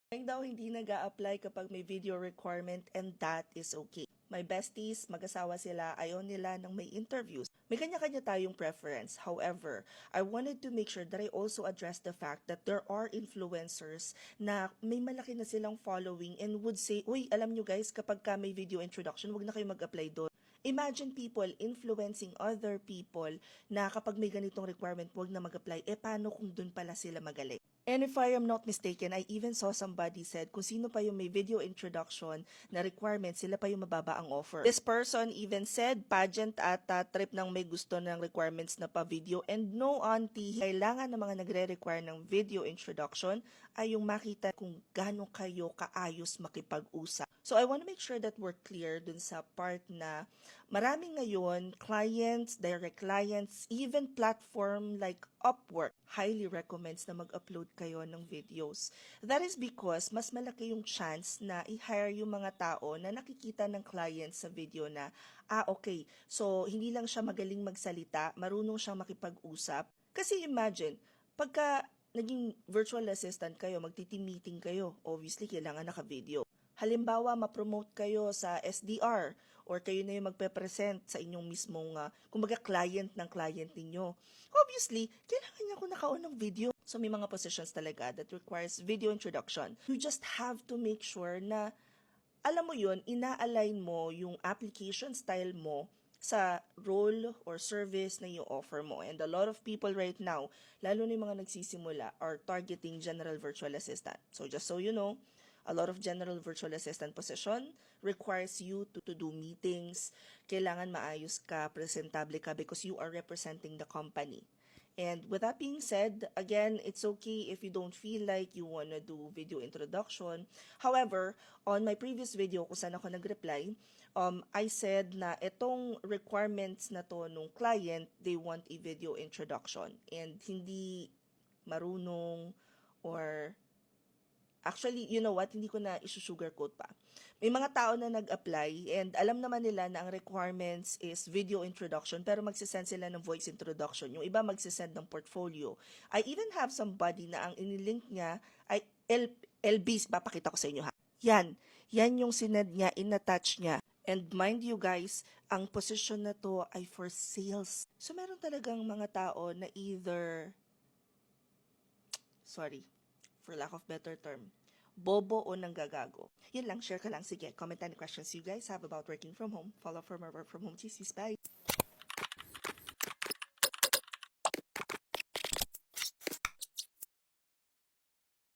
Ngayon daw hindi nag-a-apply kapag may video requirement and that is okay. My besties, mag-asawa sila, ayaw nila ng may interviews. May kanya-kanya tayong preference. However, I wanted to make sure that I also address the fact that there are influencers na may malaki na silang following and would say, uy, alam nyo guys, kapag ka may video introduction, wag na kayo mag-apply doon. Imagine people influencing other people na kapag may ganitong requirement, wag na mag-apply. Paano kung doon pala sila magaling? And if I am not mistaken, I even saw somebody said kung sino pa yung may video introduction na requirement, sila pa yung mababa ang offer. This person even said pageant at trip ng may gusto ng requirements na pa-video and no auntie, kailangan ng mga nagre-require ng video introduction ay yung makita kung gaano kayo kaayos makipag-usap. So I want to make sure that we're clear dun sa part na marami ngayon, clients, direct clients, even platform like Upwork, highly recommends na mag-upload kayo ng videos. That is because mas malaki yung chance na i-hire yung mga tao na nakikita ng client sa video na, okay, so hindi lang siya magaling magsalita, marunong siyang makipag-usap. Kasi imagine, pagka naging virtual assistant kayo, magti-team meeting kayo, obviously kailangan naka-video. Halimbawa, ma-promote kayo sa SDR or kayo na yung magpe-present sa inyong mismong, kumbaga client ng client ninyo. Obviously, kailangan niya kung nakaon ng video. So may mga positions talaga that requires video introduction. You just have to make sure na, alam mo yun, ina-align mo yung application style mo sa role or service na i-offer mo. And a lot of people right now, lalo na yung mga nagsisimula, are targeting general virtual assistant. So just so you know, a lot of general virtual assistant position requires you to do meetings. Kailangan maayos ka, presentable ka because you are representing the company. And with that being said, again, it's okay if you don't feel like you wanna do video introduction. However, on my previous video kung saan ako nag-reply, I said na itong requirements na to nung client, they want a video introduction. And hindi marunong or actually, you know what, hindi ko na isusugarcoat pa. May mga tao na nag-apply and alam naman nila na ang requirements is video introduction pero magsisend sila ng voice introduction. Yung iba magsisend ng portfolio. I even have somebody na ang inilink niya ay LBs, papakita ko sa inyo ha. Yan yung sinend niya, in-attach niya. And mind you guys, ang position na to ay for sales. So meron talagang mga tao na either, for lack of better term, bobo o nanggagago. Yun lang, share ka lang. Sige, comment any questions you guys have about working from home. Follow for more work from home. Jesus, bye!